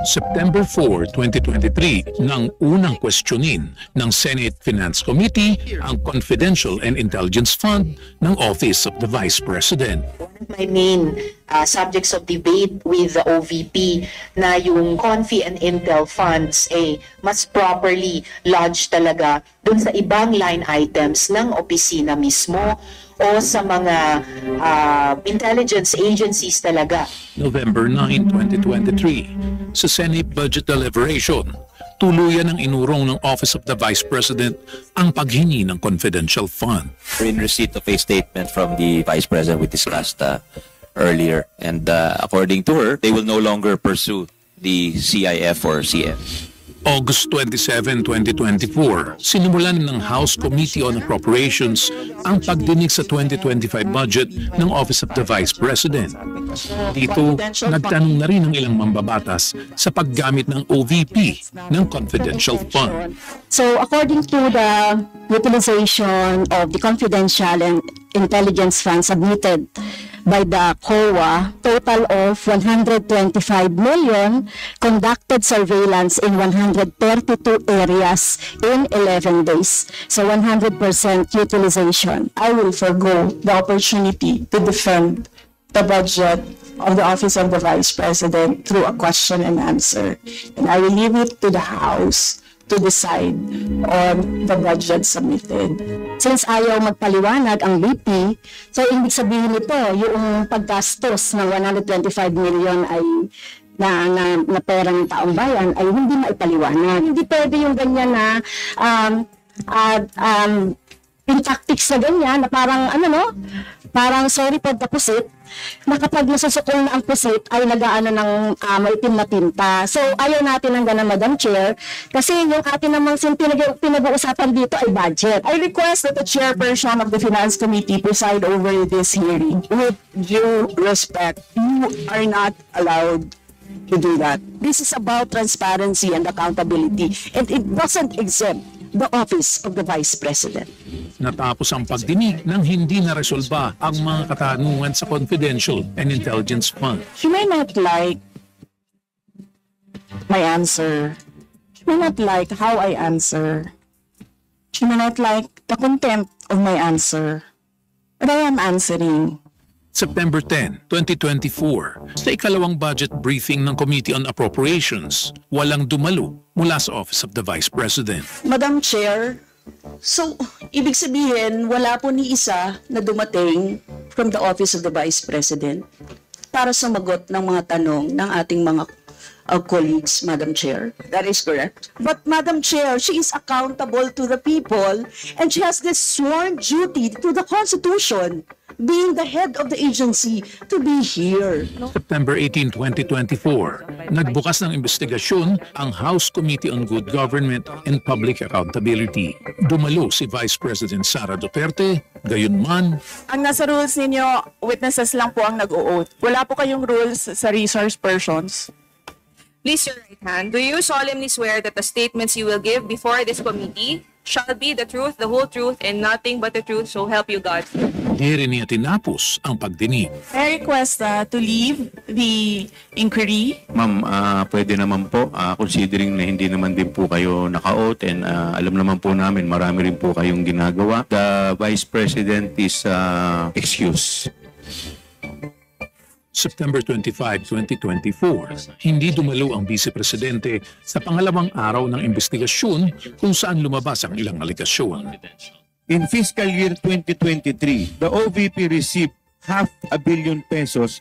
September 4, 2023 nang unang questionin ng Senate Finance Committee ang Confidential and Intelligence Fund ng Office of the Vice President. My main subjects of debate with the OVP na yung Confi and Intel funds mas properly lodged talaga dun sa ibang line items ng opisina mismo o sa mga intelligence agencies talaga. November 9, 2023, sa Senate Budget Deliberation, tuluyan ang inurong ng Office of the Vice President ang paghingi ng confidential fund. In receipt of a statement from the Vice President we discussed earlier, and according to her, they will no longer pursue the CIF or CF. August 27, 2024, sinimulan ng House Committee on Appropriations ang pagdinig sa 2025 budget ng Office of the Vice President. Dito, nagtanong na rin ang ilang mambabatas sa paggamit ng OVP ng confidential fund. So according to the utilization of the confidential and intelligence fund submitted by the COA, total of 125 million conducted surveillance in 132 areas in 11 days. So 100% utilization. I will forgo the opportunity to defend the budget of the Office of the Vice President through a question and answer. And I will leave it to the House to decide on the budget submitted. Since ayaw magpaliwanag ang BP, so ibig sabihin nito, yung paggastos ng 125 million ay na pera ng taong bayan ay hindi maipaliwanag. Hindi pwede yung ganyan na in tactics na ganyan, na parang parang sorry for the pusit, na kapag nasusukol na ang pusit ay nagaano ng maitim na tinta. So ayaw natin ng ganun, Madam Chair, kasi yung atin namang pinag-uusapan dito ay budget. I request that the chairperson of the Finance Committee preside over this hearing. With due respect, you are not allowed to do that. This is about transparency and accountability, and it doesn't exempt the Office of the Vice President. Natapos ang pagdinig nang hindi naresolba ang mga katanungan sa Confidential and Intelligence Fund. You may not like my answer. You may not like how I answer. You may not like the content of my answer. But I am answering. September 10, 2024, sa ikalawang budget briefing ng Committee on Appropriations, walang dumalo mula sa Office of the Vice President. Madam Chair, so ibig sabihin wala po ni isa na dumating from the Office of the Vice President para sumagot ng mga tanong ng ating mga colleagues, Madam Chair. That is correct. But Madam Chair, she is accountable to the people and she has this sworn duty to the Constitution, being the head of the agency, to be here. September 18, 2024, nagbukas ng investigasyon ang House Committee on Good Government and Public Accountability. Dumalo si Vice President Sara Duterte, gayunman. Ang nasa rules ninyo, witnesses lang po ang nag-o-oath. Wala po kayong rules sa resource persons. Please your right hand. Do you solemnly swear that the statements you will give before this committee shall be the truth, the whole truth, and nothing but the truth, so help you God? Di rin niya tinapos ang pagdinig. I request to leave the inquiry. Ma'am, pwede naman po, considering na hindi naman din po kayo naka-oath and alam naman po namin marami rin po kayong ginagawa. The Vice President is excused. September 25, 2024, hindi dumalo ang Vice Presidente sa pangalawang araw ng investigasyon kung saan lumabas ang ilang aligasyon. In fiscal year 2023, the OVP received ₱500 million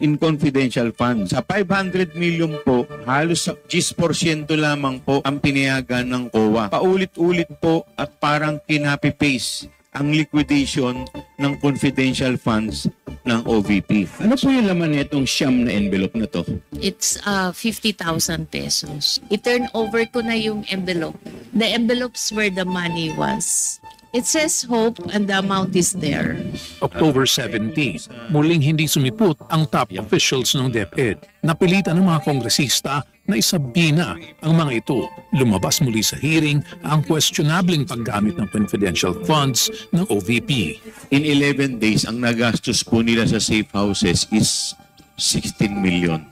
in confidential funds. Sa 500 million po, halos 10% lamang po ang pinayagan ng COA. Paulit-ulit po at parang kinapi-paste ang liquidation ng confidential funds ng OVP. Ano po yung laman nitong siyam na envelope na to? It's 50,000 pesos. I-turn over ko na yung envelope. The envelopes where the money was. It says hope and the amount is there. October 17, muling hindi sumipot ang top officials ng DepEd. Napilitan ng mga kongresista na isabi na ang mga ito. Lumabas muli sa hearing ang questionableng paggamit ng confidential funds ng OVP. In 11 days, ang nagastos po nila sa safe houses is 16 million.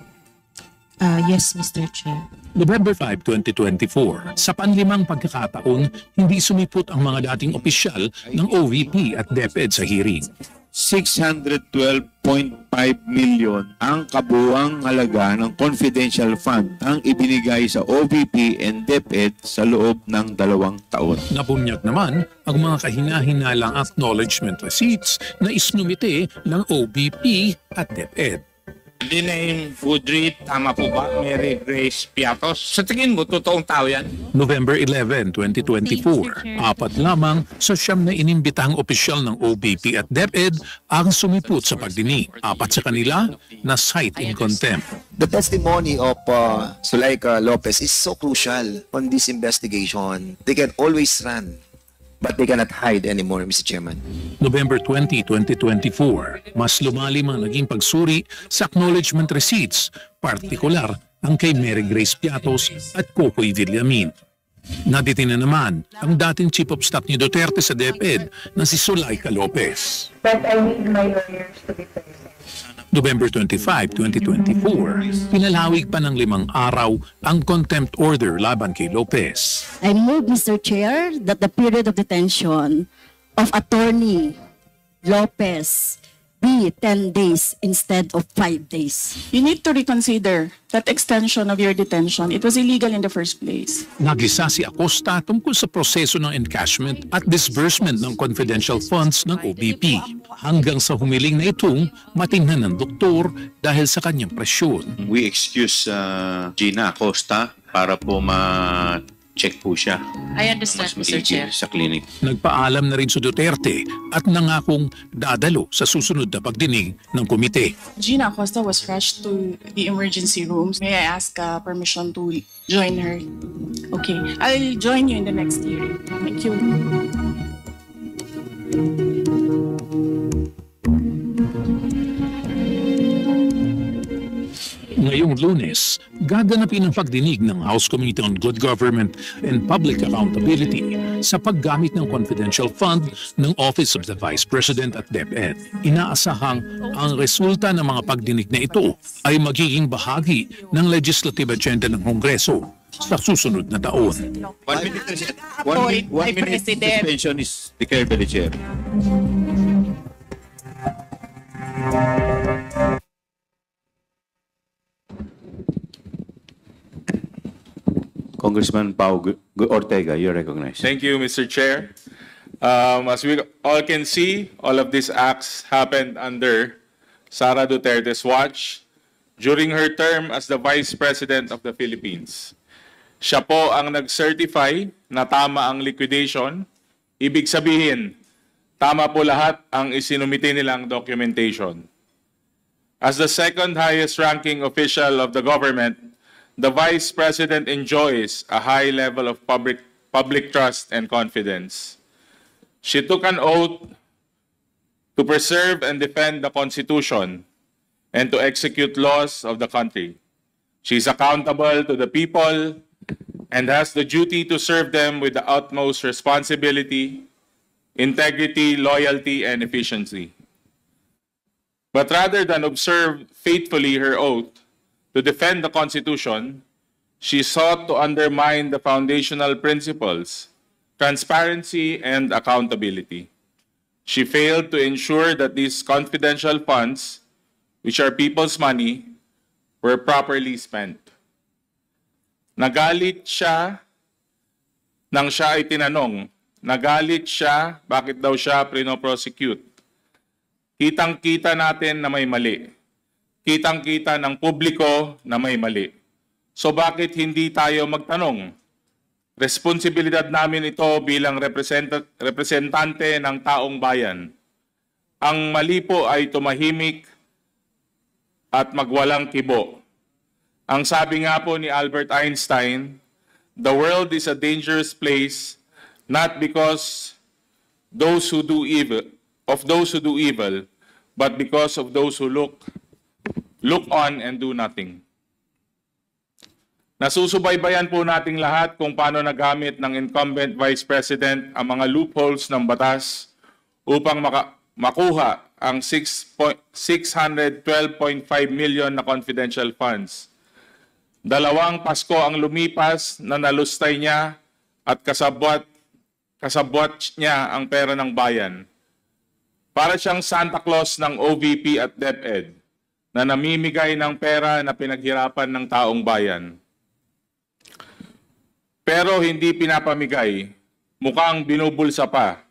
Yes, Mr. Chair. November 5, 2024, sa panlimang pagkakataon, hindi sumipot ang mga dating opisyal ng OVP at DepEd sa hearing. 612.5 million ang kabuuang halaga ng confidential fund ang ibinigay sa OVP and DepEd sa loob ng 2 taon. Nabunyag naman ang mga kahina-hinalang acknowledgement receipts na isnumite ng OVP at DepEd. Hindi na yung Woodry, tama po ba? Mary Grace Piatos. Sa tingin mo, totoong tao yan? November 11, 2024, apat lamang sa 9 na inimbitahang opisyal ng OVP at DepEd ang sumipot sa pagdinig. Apat sa kanila na cite in contempt. The testimony of Zulaika Lopez is so crucial on this investigation. They can always run, but they cannot hide anymore, Mr. Chairman. November 20, 2024, mas lumalim ang naging pagsuri sa acknowledgement receipts, partikular ang kay Mary Grace Piatos at Cocoy Villamin. Naditin na naman ang dating Chief of Staff ni Duterte sa DepEd na si Zulaika Lopez. But I need my lawyers to be present. November 25, 2024, pinalawig pa ng 5 araw ang contempt order laban kay Lopez. I move, Mr. Chair, that the period of detention of Attorney Lopez be 10 days instead of 5 days. You need to reconsider that extension of your detention. It was illegal in the first place. Naglisa si Acosta tungkol sa proseso ng encashment at disbursement ng confidential funds ng OVP hanggang sa humiling na itong matingnan ng doktor dahil sa kanyang presyon. We excuse Gina Acosta para po ma-check po siya. I understand, Mr. Chair. Sa clinic. Nagpaalam na rin sa Duterte at nangakong dadalo sa susunod na pagdinig ng komite. Gina Acosta was rushed to the emergency rooms. May I ask permission to join her? Okay. I'll join you in the next hearing. Thank you. Ngayong Lunes, gaganapin ang pagdinig ng House Committee on Good Government and Public Accountability sa paggamit ng confidential fund ng Office of the Vice President at DepEd. Inaasahang ang resulta ng mga pagdinig na ito ay magiging bahagi ng legislative agenda ng Kongreso sa susunod na taon. 1 minute, 1 minute suspension is declared by the chair. Congressman Pau Ortega, you're recognized. Thank you, Mr. Chair. As we all can see, all of these acts happened under Sara Duterte's watch during her term as the Vice President of the Philippines. Siya po ang nag-certify na tama ang liquidation. Ibig sabihin, tama po lahat ang isinumite nilang documentation. As the second highest ranking official of the government, the Vice President enjoys a high level of public trust and confidence. She took an oath to preserve and defend the Constitution and to execute laws of the country. She is accountable to the people and has the duty to serve them with the utmost responsibility, integrity, loyalty, and efficiency. But rather than observe faithfully her oath, to defend the Constitution, she sought to undermine the foundational principles, transparency, and accountability. She failed to ensure that these confidential funds, which are people's money, were properly spent. Nagalit siya nang siya ay tinanong. Nagalit siya bakit daw siya prino-prosecute. Kitang-kita natin na may mali. Kitang-kita ng publiko na may mali. So bakit hindi tayo magtanong? Responsibilidad namin ito bilang representante ng taong bayan. Ang mali po ay tumahimik at magwalang kibo. Ang sabi nga po ni Albert Einstein, the world is a dangerous place not because those who do evil, but because of those who look on and do nothing. Nasusubaybayan po nating lahat kung paano nagamit ng incumbent Vice President ang mga loopholes ng batas upang makuha ang 612.5 million na confidential funds. 2 Pasko ang lumipas na nalustay niya at kasabwat niya ang pera ng bayan. Para siyang Santa Claus ng OVP at DepEd na namimigay ng pera na pinaghirapan ng taong bayan. Pero hindi pinapamigay, mukhang binubulsa pa.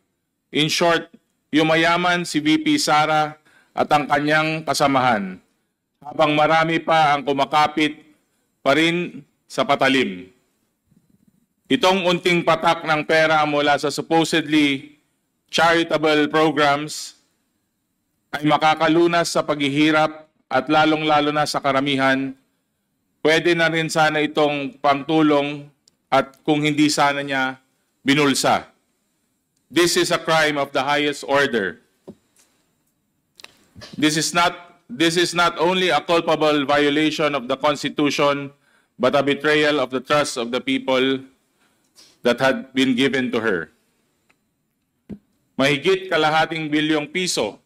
In short, yumayaman si VP Sara at ang kanyang kasamahan, habang marami pa ang kumakapit pa rin sa patalim. Itong unting patak ng pera mula sa supposedly charitable programs ay makakalunas sa paghihirap at lalong-lalo na sa karamihan. Pwede na rin sana itong pangtulong at kung hindi sana niya binulsa. This is a crime of the highest order. This is not only a culpable violation of the Constitution, but a betrayal of the trust of the people that had been given to her. Mahigit kalahating bilyong piso.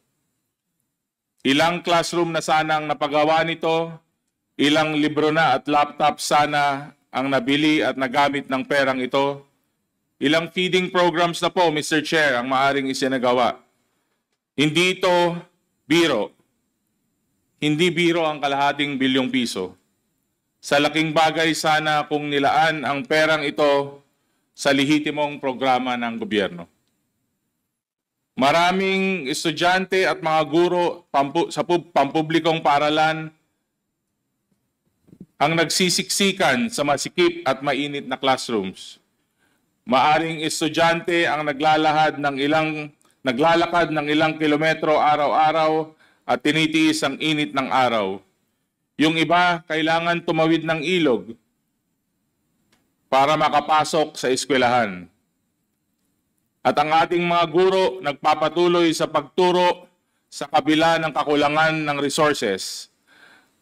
Ilang classroom na sana ang napagawa nito, ilang libro na at laptop sana ang nabili at nagamit ng perang ito. Ilang feeding programs na po, Mr. Chair, ang maaring isinagawa. Hindi ito biro. Hindi biro ang kalahating bilyong piso. Sa laking bagay sana kung nilaan ang perang ito sa lehitimong programa ng gobyerno. Maraming estudyante at mga guro sa pampublikong paaralan ang nagsisiksikan sa masikip at mainit na classrooms. Maaring estudyante ang naglalakad ng ilang kilometro araw-araw at tinitiis ang init ng araw. Yung iba kailangan tumawid ng ilog para makapasok sa eskwelahan. At ang ating mga guro nagpapatuloy sa pagturo sa kabila ng kakulangan ng resources.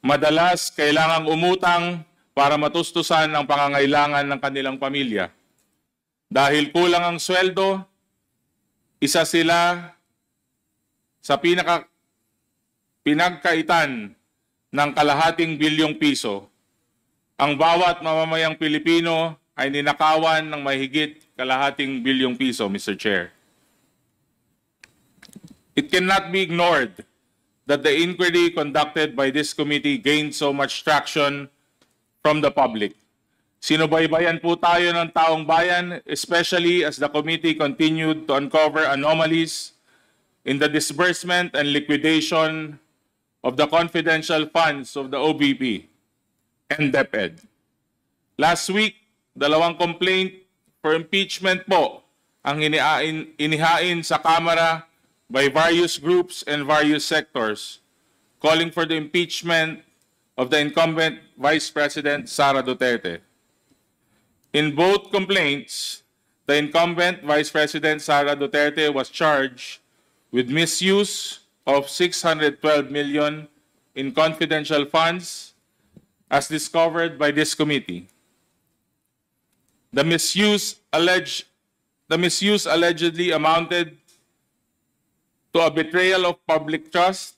Madalas kailangang umutang para matustusan ang pangangailangan ng kanilang pamilya. Dahil kulang ang sweldo, isa sila sa pinagkaitan ng kalahating bilyong piso. Ang bawat mamamayang Pilipino ay ninakawan ng mahigit kalahating bilyong piso, Mr. Chair. It cannot be ignored that the inquiry conducted by this committee gained so much traction from the public. Sinubaybayan po tayo ng taong bayan, especially as the committee continued to uncover anomalies in the disbursement and liquidation of the confidential funds of the OVP and DepEd. Last week, 2 complaint for impeachment po ang inihain sa Kamara by various groups and various sectors calling for the impeachment of the incumbent Vice President Sara Duterte. In both complaints, the incumbent Vice President Sara Duterte was charged with misuse of 612 million in confidential funds as discovered by this committee. The misuse allegedly amounted to a betrayal of public trust,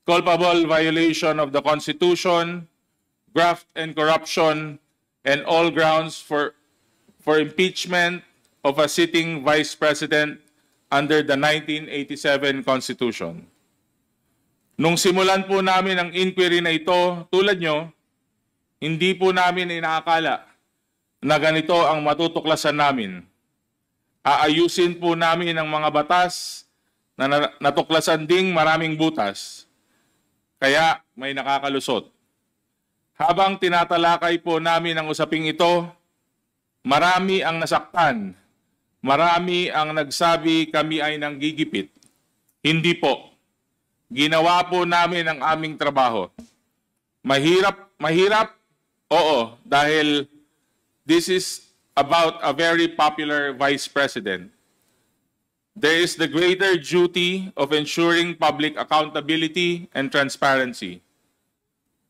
culpable violation of the Constitution, graft and corruption, and all grounds for impeachment of a sitting Vice President under the 1987 Constitution. Nung simulan po namin ang inquiry na ito, tulad nyo, hindi po namin inaakala na ganito ang matutuklasan namin. Aayusin po namin ang mga batas na natuklasan ding maraming butas. Kaya may nakakalusot. Habang tinatalakay po namin ang usaping ito, marami ang nasaktan. Marami ang nagsabi kami ay nanggigipit. Hindi po. Ginawa po namin ang aming trabaho. Mahirap? Oo, dahil this is about a very popular Vice President. There is the greater duty of ensuring public accountability and transparency.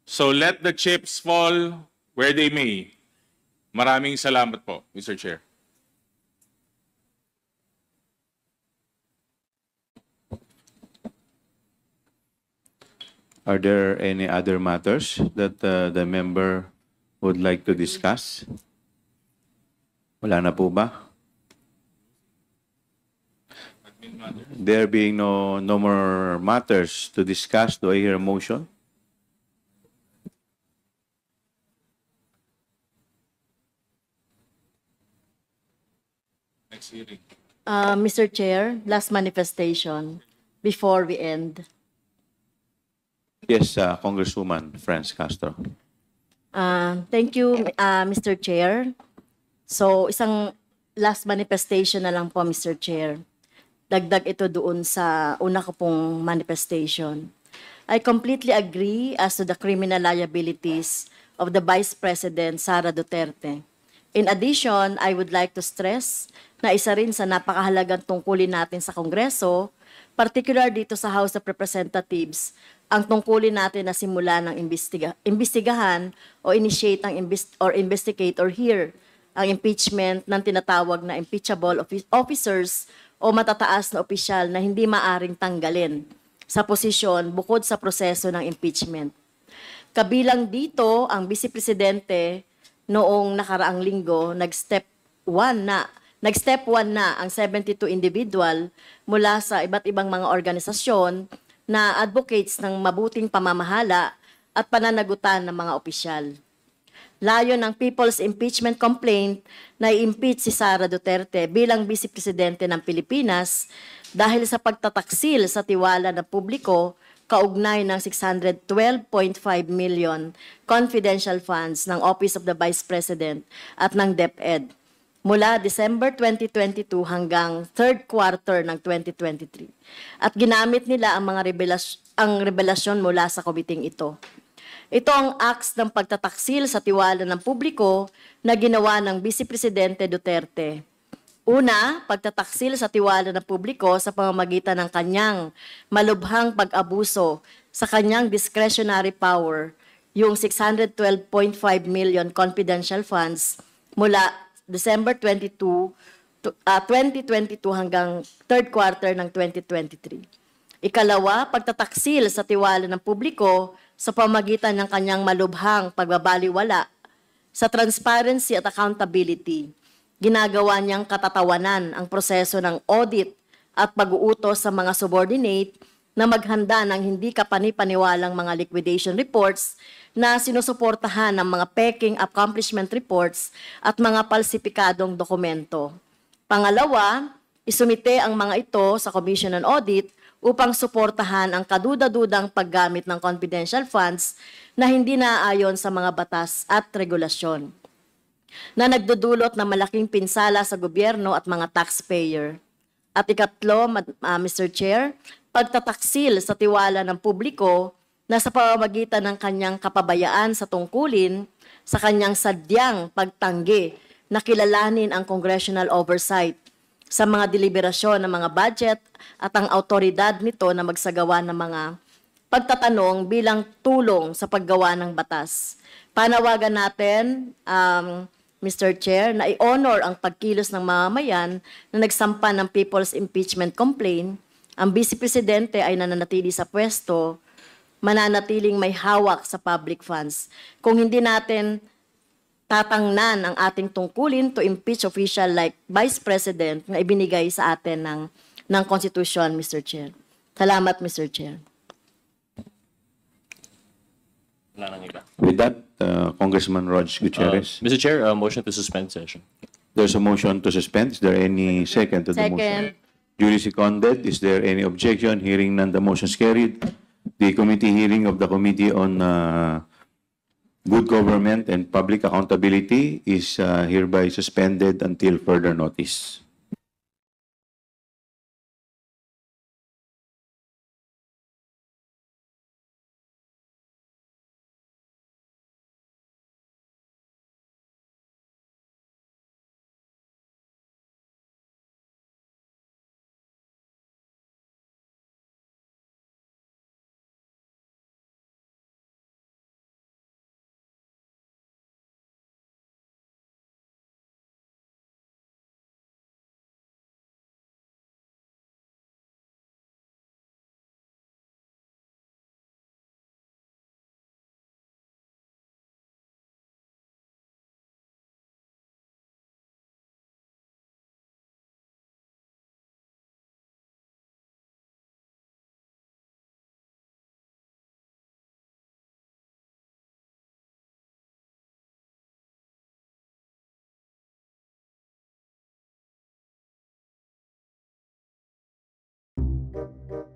So let the chips fall where they may. Maraming salamat po, Mr. Chair. Are there any other matters that the member would like to discuss? Wala na po ba? There being no more matters to discuss, do I hear a motion? Mr. Chair, last manifestation before we end. Yes, Congresswoman Franz Castro. Thank you, Mr. Chair. So, isang last manifestation na lang po, Mr. Chair. Dagdag ito doon sa una ko pong manifestation. I completely agree as to the criminal liabilities of the Vice President Sara Duterte. In addition, I would like to stress na isa rin sa napakahalagang tungkulin natin sa Kongreso, particular dito sa House of Representatives, ang tungkulin natin na simula ng imbestigahan o initiate ang investigate or hear ang impeachment ng tinatawag na impeachable officers o matataas na opisyal na hindi maaring tanggalin sa posisyon bukod sa proseso ng impeachment. Kabilang dito ang Vice Presidente noong nakaraang linggo, nag-step 1 na ang 72 individual mula sa iba't ibang mga organisasyon na advocates ng mabuting pamamahala at pananagutan ng mga opisyal. Layo ng People's Impeachment Complaint na i-impeach si Sara Duterte bilang Vice Presidente ng Pilipinas dahil sa pagtataksil sa tiwala ng publiko kaugnay ng 612.5 million confidential funds ng Office of the Vice President at ng DepEd mula December 2022 hanggang third quarter ng 2023. At ginamit nila ang mga revelasyon mula sa komiting ito. Ito ang acts ng pagtataksil sa tiwala ng publiko na ginawa ng Vice Presidente Duterte. Una, pagtataksil sa tiwala ng publiko sa pamamagitan ng kanyang malubhang pag-abuso sa kanyang discretionary power, yung 612.5 million confidential funds mula December 2022 hanggang third quarter ng 2023. Ikalawa, pagtataksil sa tiwala ng publiko sa pamamagitan ng kanyang malubhang pagbabaliwala sa transparency at accountability. Ginagawa niyang katatawanan ang proseso ng audit at pag-uutos sa mga subordinate na maghanda ng hindi kapani-paniwalang mga liquidation reports na sinusuportahan ng mga peking accomplishment reports at mga palsipikadong dokumento. Pangalawa, isumite ang mga ito sa Commission on Audit upang suportahan ang kaduda-dudang paggamit ng confidential funds na hindi naaayon sa mga batas at regulasyon, na nagdudulot ng malaking pinsala sa gobyerno at mga taxpayer. At ikatlo, Mr. Chair, pagtataksil sa tiwala ng publiko na sa pamamagitan ng kanyang kapabayaan sa tungkulin, sa kanyang sadyang pagtanggi na kilalanin ang congressional oversight sa mga deliberasyon ng mga budget at ang autoridad nito na magsagawa ng mga pagtatanong bilang tulong sa paggawa ng batas. Panawagan natin, Mr. Chair, na i-honor ang pagkilos ng mamamayan na nagsampa ng People's Impeachment Complaint. Ang Vice Presidente ay nananatili sa pwesto, mananatiling may hawak sa public funds. Kung hindi natin tatangnan ang ating tungkulin to impeach official like Vice President na ibinigay sa atin ng Constitution, Mr. Chair. Salamat, Mr. Chair. With that, Congressman Rog Gutierrez. Mr. Chair, motion to suspend session. There's a motion to suspend. Is there any second to the motion? Duly seconded. Is there any objection? Hearing none, the motion is carried. The committee hearing of the Committee on Good Government and Public Accountability is hereby suspended until further notice. you.